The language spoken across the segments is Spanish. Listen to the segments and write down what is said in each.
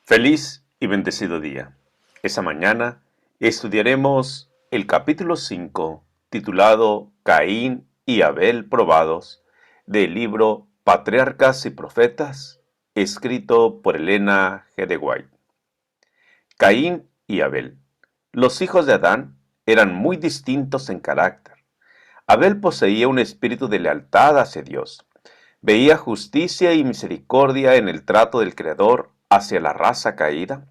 Feliz y bendecido día. Esa mañana estudiaremos el capítulo 5, titulado Caín y Abel probados, del libro Patriarcas y Profetas, escrito por Elena G. de White. Caín y Abel. Los hijos de Adán eran muy distintos en carácter. Abel poseía un espíritu de lealtad hacia Dios. Veía justicia y misericordia en el trato del Creador hacia la raza caída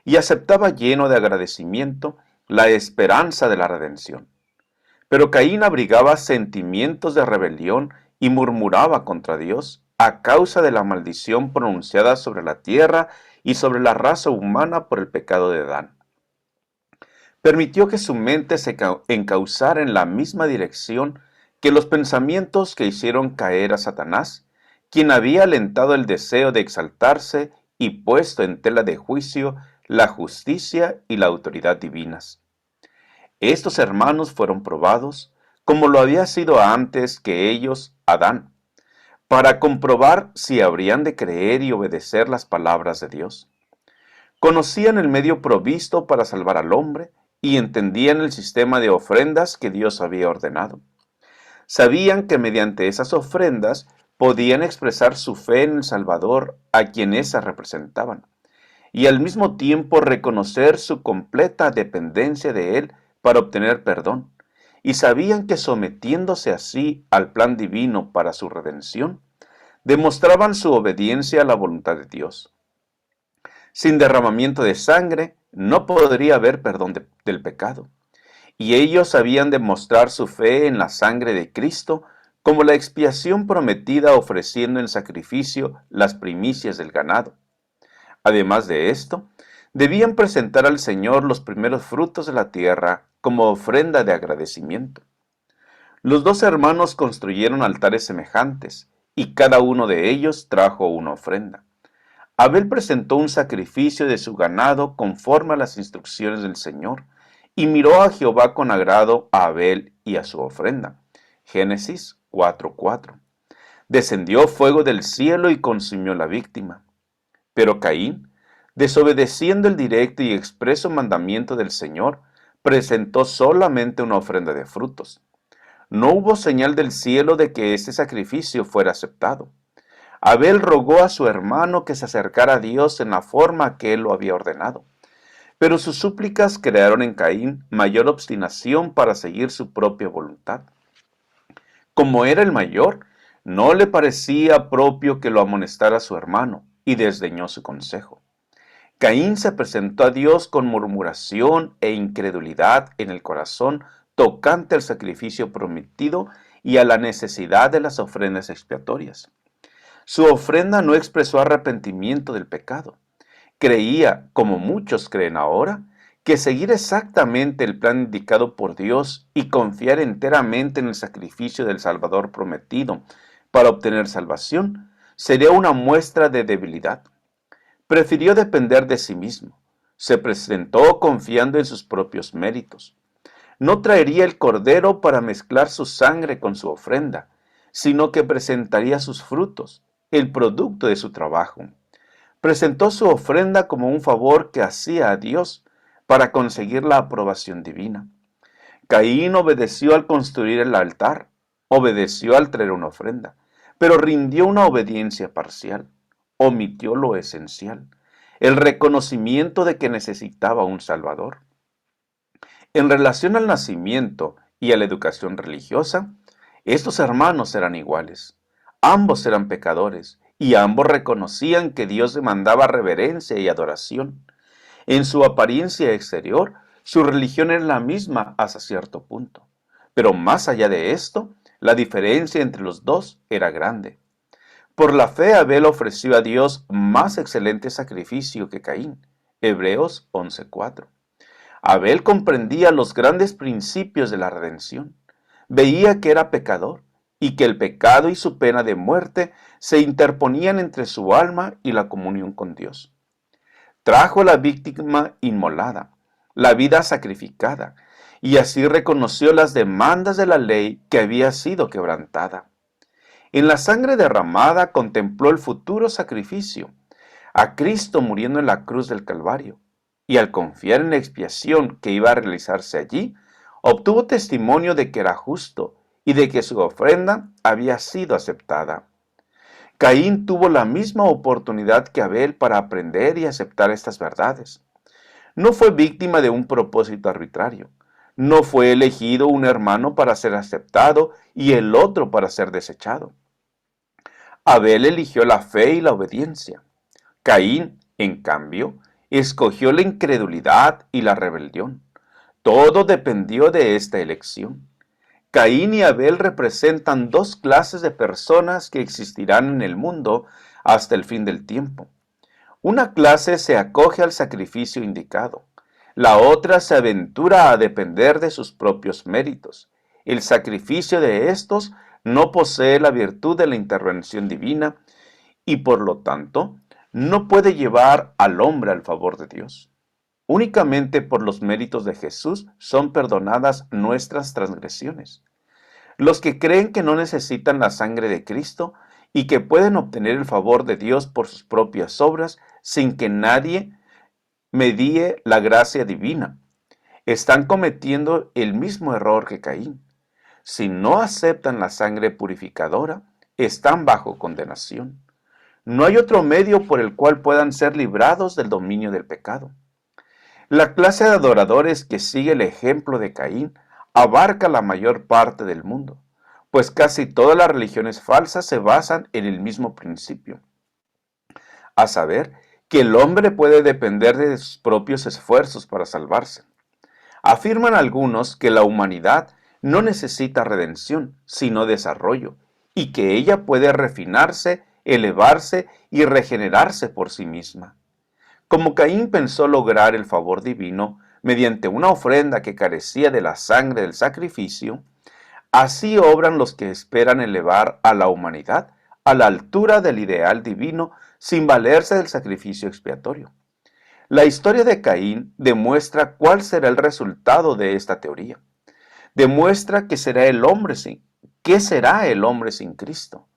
y aceptaba lleno de agradecimiento la esperanza de la redención. Pero Caín abrigaba sentimientos de rebelión y murmuraba contra Dios a causa de la maldición pronunciada sobre la tierra y sobre la raza humana por el pecado de Adán. Permitió que su mente se encauzara en la misma dirección que los pensamientos que hicieron caer a Satanás, quien había alentado el deseo de exaltarse y puesto en tela de juicio la justicia y la autoridad divinas. Estos hermanos fueron probados, como lo había sido antes que ellos, Adán, para comprobar si habrían de creer y obedecer las palabras de Dios. Conocían el medio provisto para salvar al hombre y entendían el sistema de ofrendas que Dios había ordenado. Sabían que mediante esas ofrendas podían expresar su fe en el Salvador a quien ésas representaban, y al mismo tiempo reconocer su completa dependencia de Él para obtener perdón, y sabían que sometiéndose así al plan divino para su redención, demostraban su obediencia a la voluntad de Dios. Sin derramamiento de sangre no podría haber perdón del pecado, y ellos habían de mostrar su fe en la sangre de Cristo como la expiación prometida ofreciendo en sacrificio las primicias del ganado. Además de esto, debían presentar al Señor los primeros frutos de la tierra como ofrenda de agradecimiento. Los dos hermanos construyeron altares semejantes, y cada uno de ellos trajo una ofrenda. Abel presentó un sacrificio de su ganado conforme a las instrucciones del Señor, y miró a Jehová con agrado a Abel y a su ofrenda. Génesis 4:4. Descendió fuego del cielo y consumió la víctima. Pero Caín, desobedeciendo el directo y expreso mandamiento del Señor, presentó solamente una ofrenda de frutos. No hubo señal del cielo de que ese sacrificio fuera aceptado. Abel rogó a su hermano que se acercara a Dios en la forma que él lo había ordenado. Pero sus súplicas crearon en Caín mayor obstinación para seguir su propia voluntad. Como era el mayor, no le parecía propio que lo amonestara su hermano, y desdeñó su consejo. Caín se presentó a Dios con murmuración e incredulidad en el corazón tocante al sacrificio prometido y a la necesidad de las ofrendas expiatorias. Su ofrenda no expresó arrepentimiento del pecado. Creía, como muchos creen ahora, que seguir exactamente el plan indicado por Dios y confiar enteramente en el sacrificio del Salvador prometido para obtener salvación sería una muestra de debilidad. Prefirió depender de sí mismo. Se presentó confiando en sus propios méritos. No traería el cordero para mezclar su sangre con su ofrenda, sino que presentaría sus frutos, el producto de su trabajo. Presentó su ofrenda como un favor que hacía a Dios para conseguir la aprobación divina. Caín obedeció al construir el altar, obedeció al traer una ofrenda, pero rindió una obediencia parcial, omitió lo esencial, el reconocimiento de que necesitaba un Salvador. En relación al nacimiento y a la educación religiosa, estos hermanos eran iguales. Ambos eran pecadores y ambos reconocían que Dios demandaba reverencia y adoración. En su apariencia exterior, su religión era la misma hasta cierto punto. Pero más allá de esto, la diferencia entre los dos era grande. Por la fe Abel ofreció a Dios más excelente sacrificio que Caín. Hebreos 11:4. Abel comprendía los grandes principios de la redención. Veía que era pecador y que el pecado y su pena de muerte se interponían entre su alma y la comunión con Dios. Trajo la víctima inmolada, la vida sacrificada, y así reconoció las demandas de la ley que había sido quebrantada. En la sangre derramada contempló el futuro sacrificio. a Cristo muriendo en la cruz del Calvario, y al confiar en la expiación que iba a realizarse allí, obtuvo testimonio de que era justo y de que su ofrenda había sido aceptada. Caín tuvo la misma oportunidad que Abel para aprender y aceptar estas verdades. No fue víctima de un propósito arbitrario. No fue elegido un hermano para ser aceptado y el otro para ser desechado. Abel eligió la fe y la obediencia. Caín, en cambio, escogió la incredulidad y la rebelión. Todo dependió de esta elección. Caín y Abel representan dos clases de personas que existirán en el mundo hasta el fin del tiempo. Una clase se acoge al sacrificio indicado. La otra se aventura a depender de sus propios méritos. El sacrificio de estos no posee la virtud de la intervención divina y por lo tanto no puede llevar al hombre al favor de Dios. Únicamente por los méritos de Jesús son perdonadas nuestras transgresiones. Los que creen que no necesitan la sangre de Cristo y que pueden obtener el favor de Dios por sus propias obras sin que nadie medie la gracia divina, están cometiendo el mismo error que Caín. Si no aceptan la sangre purificadora, están bajo condenación. No hay otro medio por el cual puedan ser librados del dominio del pecado. La clase de adoradores que sigue el ejemplo de Caín abarca la mayor parte del mundo, pues casi todas las religiones falsas se basan en el mismo principio, a saber, que el hombre puede depender de sus propios esfuerzos para salvarse. Afirman algunos que la humanidad no necesita redención, sino desarrollo, y que ella puede refinarse, elevarse y regenerarse por sí misma. Como Caín pensó lograr el favor divino mediante una ofrenda que carecía de la sangre del sacrificio, así obran los que esperan elevar a la humanidad a la altura del ideal divino sin valerse del sacrificio expiatorio. La historia de Caín demuestra cuál será el resultado de esta teoría. Demuestra que será ¿qué será el hombre sin Cristo?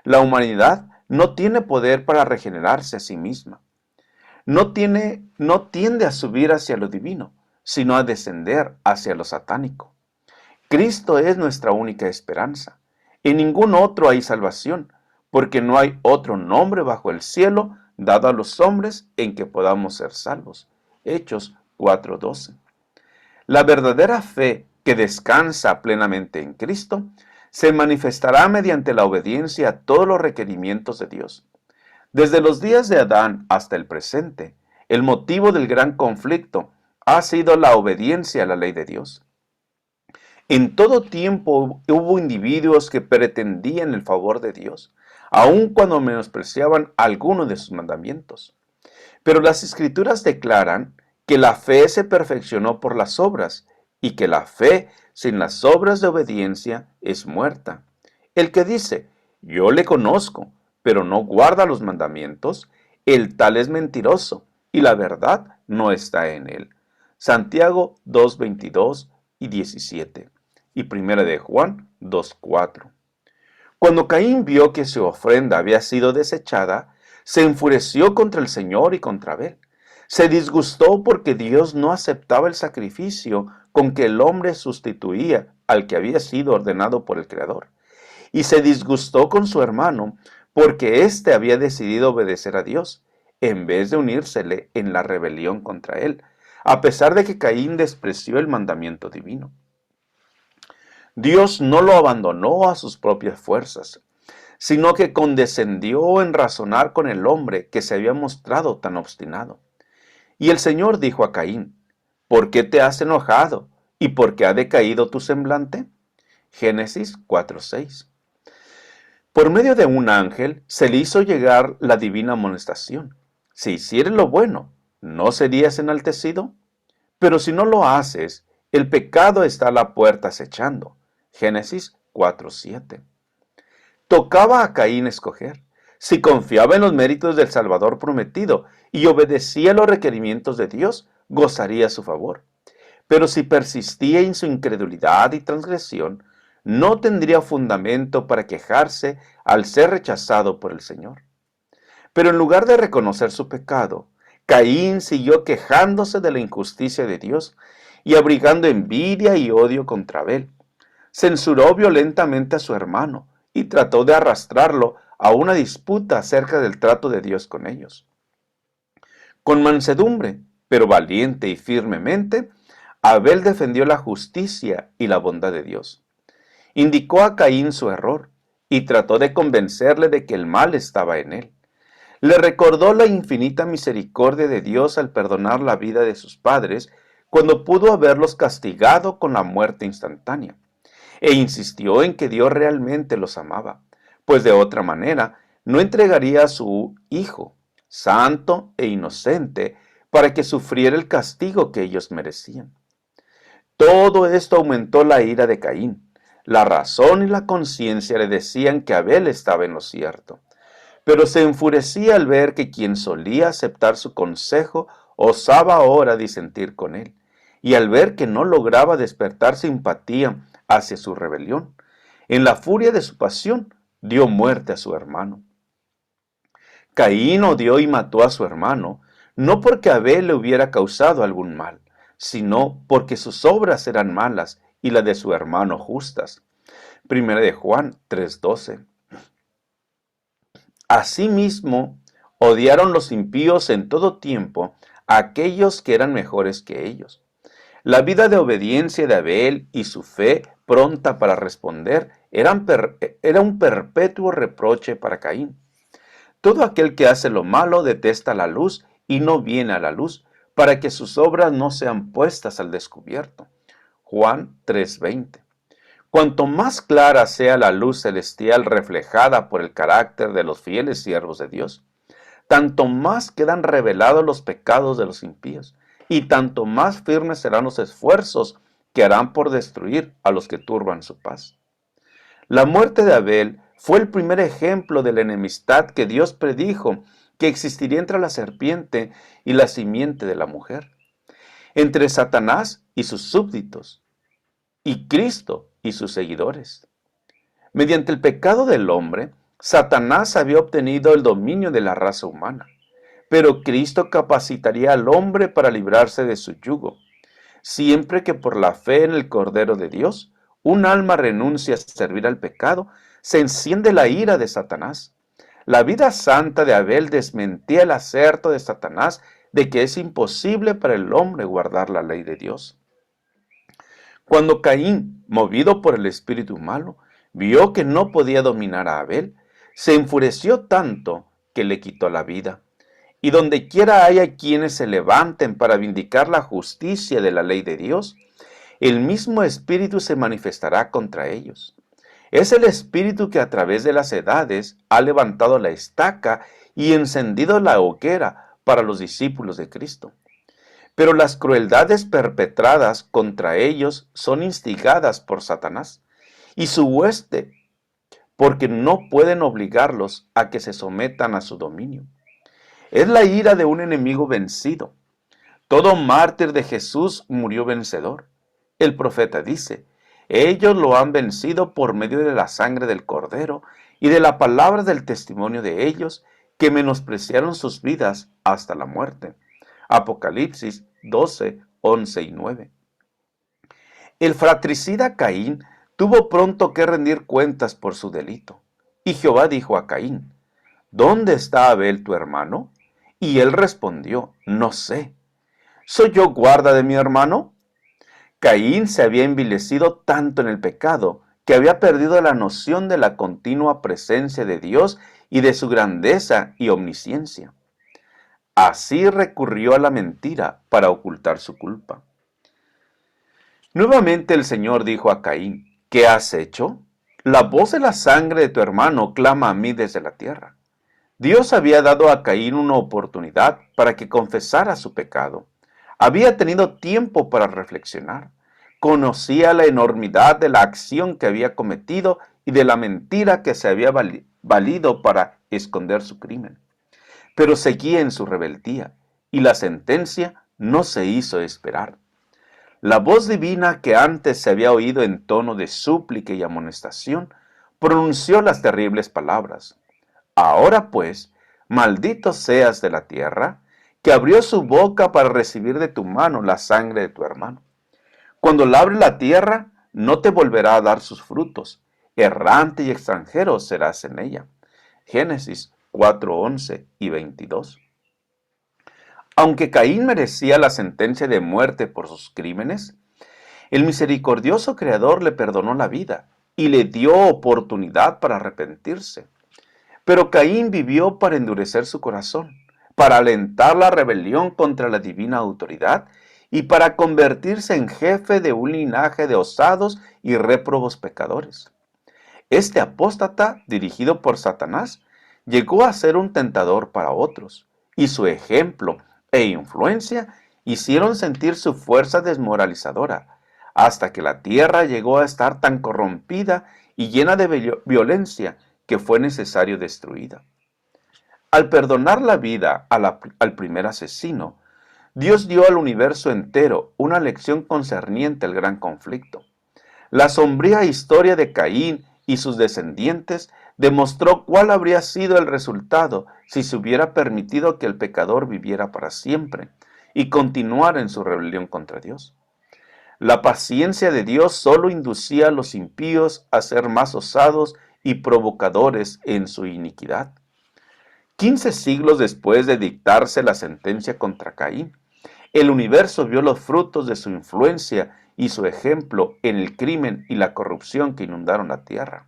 La humanidad no tiene poder para regenerarse a sí misma. No tiende a subir hacia lo divino, sino a descender hacia lo satánico. Cristo es nuestra única esperanza. En ningún otro hay salvación, porque no hay otro nombre bajo el cielo dado a los hombres en que podamos ser salvos. Hechos 4:12. La verdadera fe que descansa plenamente en Cristo se manifestará mediante la obediencia a todos los requerimientos de Dios. Desde los días de Adán hasta el presente, el motivo del gran conflicto ha sido la obediencia a la ley de Dios. En todo tiempo hubo individuos que pretendían el favor de Dios, aun cuando menospreciaban alguno de sus mandamientos. Pero las Escrituras declaran que la fe se perfeccionó por las obras y que la fe sin las obras de obediencia es muerta. El que dice, yo le conozco, pero no guarda los mandamientos, el tal es mentiroso y la verdad no está en él. Santiago 2:22 y 17 y 1 de Juan 2:4. Cuando Caín vio que su ofrenda había sido desechada, se enfureció contra el Señor y contra Abel. Se disgustó porque Dios no aceptaba el sacrificio con que el hombre sustituía al que había sido ordenado por el Creador. Y se disgustó con su hermano porque éste había decidido obedecer a Dios, en vez de unírsele en la rebelión contra él, a pesar de que Caín despreció el mandamiento divino. Dios no lo abandonó a sus propias fuerzas, sino que condescendió en razonar con el hombre que se había mostrado tan obstinado. Y el Señor dijo a Caín, ¿por qué te has enojado? ¿Y por qué ha decaído tu semblante? Génesis 4:6. Por medio de un ángel se le hizo llegar la divina amonestación. Si hicieres lo bueno, ¿no serías enaltecido? Pero si no lo haces, el pecado está a la puerta acechando. Génesis 4:7. Tocaba a Caín escoger. Si confiaba en los méritos del Salvador prometido y obedecía los requerimientos de Dios, gozaría su favor. Pero si persistía en su incredulidad y transgresión, no tendría fundamento para quejarse al ser rechazado por el Señor. Pero en lugar de reconocer su pecado, Caín siguió quejándose de la injusticia de Dios y abrigando envidia y odio contra Abel. Censuró violentamente a su hermano y trató de arrastrarlo a una disputa acerca del trato de Dios con ellos. Con mansedumbre, pero valiente y firmemente, Abel defendió la justicia y la bondad de Dios. Indicó a Caín su error y trató de convencerle de que el mal estaba en él. Le recordó la infinita misericordia de Dios al perdonar la vida de sus padres cuando pudo haberlos castigado con la muerte instantánea, e insistió en que Dios realmente los amaba, pues de otra manera no entregaría a su hijo, santo e inocente, para que sufriera el castigo que ellos merecían. Todo esto aumentó la ira de Caín. La razón y la conciencia le decían que Abel estaba en lo cierto, pero se enfurecía al ver que quien solía aceptar su consejo osaba ahora disentir con él, y al ver que no lograba despertar simpatía hacia su rebelión, en la furia de su pasión dio muerte a su hermano. Caín odió y mató a su hermano, no porque Abel le hubiera causado algún mal, sino porque sus obras eran malas y las de su hermano justas. Primera de Juan 3:12. Asimismo, odiaron los impíos en todo tiempo a aquellos que eran mejores que ellos. La vida de obediencia de Abel y su fe pronta para responder era un perpetuo reproche para Caín. Todo aquel que hace lo malo detesta la luz y no viene a la luz, para que sus obras no sean puestas al descubierto. Juan 3:20. Cuanto más clara sea la luz celestial reflejada por el carácter de los fieles siervos de Dios, tanto más quedan revelados los pecados de los impíos, y tanto más firmes serán los esfuerzos que harán por destruir a los que turban su paz. La muerte de Abel fue el primer ejemplo de la enemistad que Dios predijo que existiría entre la serpiente y la simiente de la mujer, entre Satanás y sus súbditos, y Cristo y sus seguidores. Mediante el pecado del hombre, Satanás había obtenido el dominio de la raza humana, pero Cristo capacitaría al hombre para librarse de su yugo, siempre que por la fe en el Cordero de Dios, un alma renuncia a servir al pecado, se enciende la ira de Satanás. La vida santa de Abel desmentía el aserto de Satanás de que es imposible para el hombre guardar la ley de Dios. Cuando Caín, movido por el espíritu malo, vio que no podía dominar a Abel, se enfureció tanto que le quitó la vida. Y donde quiera haya quienes se levanten para vindicar la justicia de la ley de Dios, el mismo espíritu se manifestará contra ellos. Es el espíritu que a través de las edades ha levantado la estaca y encendido la hoguera para los discípulos de Cristo. Pero las crueldades perpetradas contra ellos son instigadas por Satanás y su hueste, porque no pueden obligarlos a que se sometan a su dominio. Es la ira de un enemigo vencido. Todo mártir de Jesús murió vencedor. El profeta dice, ellos lo han vencido por medio de la sangre del Cordero y de la palabra del testimonio de ellos, que menospreciaron sus vidas hasta la muerte. Apocalipsis 12, 11 y 9. El fratricida Caín tuvo pronto que rendir cuentas por su delito. Y Jehová dijo a Caín, ¿dónde está Abel tu hermano? Y él respondió, no sé. ¿Soy yo guarda de mi hermano? Caín se había envilecido tanto en el pecado que había perdido la noción de la continua presencia de Dios y de su grandeza y omnisciencia. Así recurrió a la mentira para ocultar su culpa. Nuevamente el Señor dijo a Caín, ¿qué has hecho? La voz de la sangre de tu hermano clama a mí desde la tierra. Dios había dado a Caín una oportunidad para que confesara su pecado. Había tenido tiempo para reflexionar. Conocía la enormidad de la acción que había cometido y de la mentira que se había valido para esconder su crimen. Pero seguía en su rebeldía, y la sentencia no se hizo esperar. La voz divina que antes se había oído en tono de súplica y amonestación, pronunció las terribles palabras. Ahora pues, maldito seas de la tierra, que abrió su boca para recibir de tu mano la sangre de tu hermano. Cuando labre la tierra, no te volverá a dar sus frutos. Errante y extranjero serás en ella. Génesis 4:11 y 22. Aunque Caín merecía la sentencia de muerte por sus crímenes, el misericordioso Creador le perdonó la vida y le dio oportunidad para arrepentirse. Pero Caín vivió para endurecer su corazón, para alentar la rebelión contra la divina autoridad y para convertirse en jefe de un linaje de osados y réprobos pecadores. Este apóstata, dirigido por Satanás, llegó a ser un tentador para otros, y su ejemplo e influencia hicieron sentir su fuerza desmoralizadora, hasta que la tierra llegó a estar tan corrompida y llena de violencia que fue necesario destruida. Al perdonar la vida al primer asesino, Dios dio al universo entero una lección concerniente al gran conflicto. La sombría historia de Caín y sus descendientes demostró cuál habría sido el resultado si se hubiera permitido que el pecador viviera para siempre y continuara en su rebelión contra Dios. La paciencia de Dios solo inducía a los impíos a ser más osados y provocadores en su iniquidad. 15 siglos después de dictarse la sentencia contra Caín, el universo vio los frutos de su influencia y su ejemplo en el crimen y la corrupción que inundaron la tierra.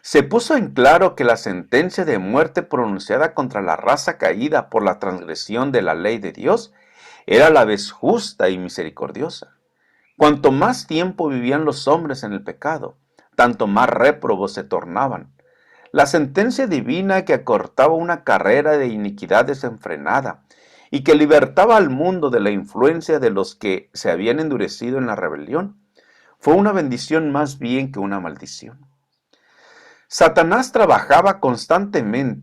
Se puso en claro que la sentencia de muerte pronunciada contra la raza caída por la transgresión de la ley de Dios era a la vez justa y misericordiosa. Cuanto más tiempo vivían los hombres en el pecado, tanto más réprobos se tornaban. La sentencia divina que acortaba una carrera de iniquidad desenfrenada y que libertaba al mundo de la influencia de los que se habían endurecido en la rebelión, fue una bendición más bien que una maldición. Satanás trabaja constantemente,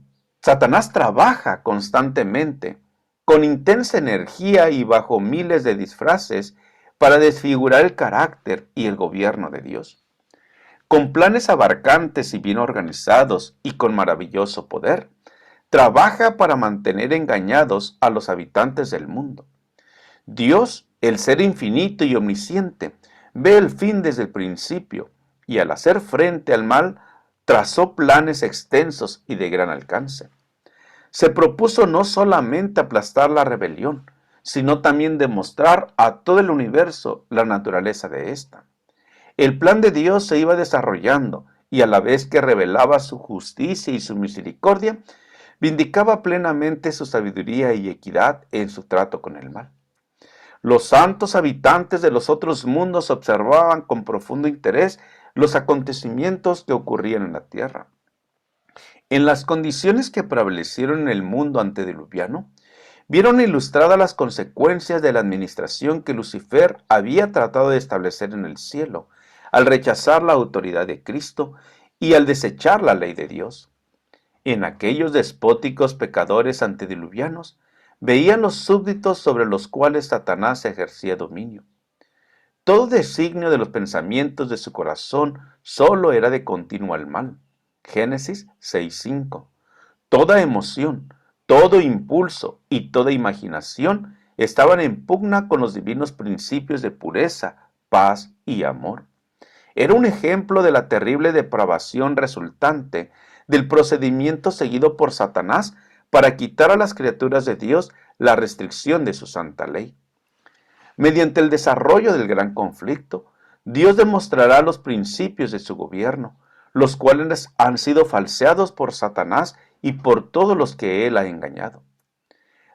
con intensa energía y bajo miles de disfraces para desfigurar el carácter y el gobierno de Dios. Con planes abarcantes y bien organizados y con maravilloso poder, trabaja para mantener engañados a los habitantes del mundo. Dios, el ser infinito y omnisciente, ve el fin desde el principio y al hacer frente al mal, trazó planes extensos y de gran alcance. Se propuso no solamente aplastar la rebelión, sino también demostrar a todo el universo la naturaleza de ésta. El plan de Dios se iba desarrollando y a la vez que revelaba su justicia y su misericordia, vindicaba plenamente su sabiduría y equidad en su trato con el mal. Los santos habitantes de los otros mundos observaban con profundo interés los acontecimientos que ocurrían en la tierra. En las condiciones que prevalecieron en el mundo antediluviano, vieron ilustradas las consecuencias de la administración que Lucifer había tratado de establecer en el cielo, al rechazar la autoridad de Cristo y al desechar la ley de Dios. En aquellos despóticos pecadores antediluvianos, veían los súbditos sobre los cuales Satanás ejercía dominio. Todo designio de los pensamientos de su corazón solo era de continuo al mal. Génesis 6:5. Toda emoción, todo impulso y toda imaginación estaban en pugna con los divinos principios de pureza, paz y amor. Era un ejemplo de la terrible depravación resultante del procedimiento seguido por Satanás para quitar a las criaturas de Dios la restricción de su santa ley. Mediante el desarrollo del gran conflicto, Dios demostrará los principios de su gobierno, los cuales han sido falseados por Satanás y por todos los que él ha engañado.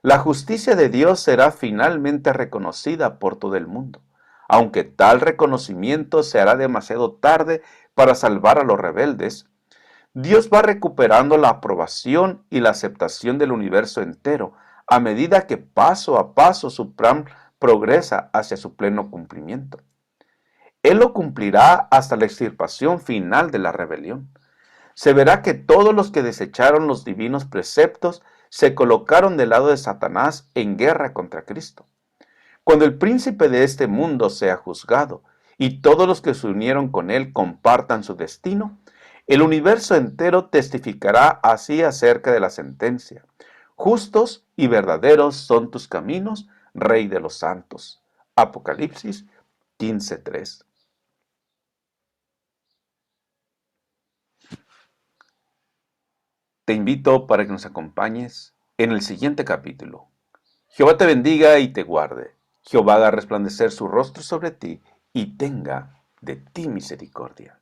La justicia de Dios será finalmente reconocida por todo el mundo, aunque tal reconocimiento se hará demasiado tarde para salvar a los rebeldes. Dios va recuperando la aprobación y la aceptación del universo entero a medida que paso a paso su plan progresa hacia su pleno cumplimiento. Él lo cumplirá hasta la extirpación final de la rebelión. Se verá que todos los que desecharon los divinos preceptos se colocaron del lado de Satanás en guerra contra Cristo. Cuando el príncipe de este mundo sea juzgado y todos los que se unieron con él compartan su destino, El universo entero testificará así acerca de la sentencia. Justos y verdaderos son tus caminos, Rey de los santos. Apocalipsis 15:3. Te invito para que nos acompañes en el siguiente capítulo. Jehová te bendiga y te guarde. Jehová haga resplandecer su rostro sobre ti y tenga de ti misericordia.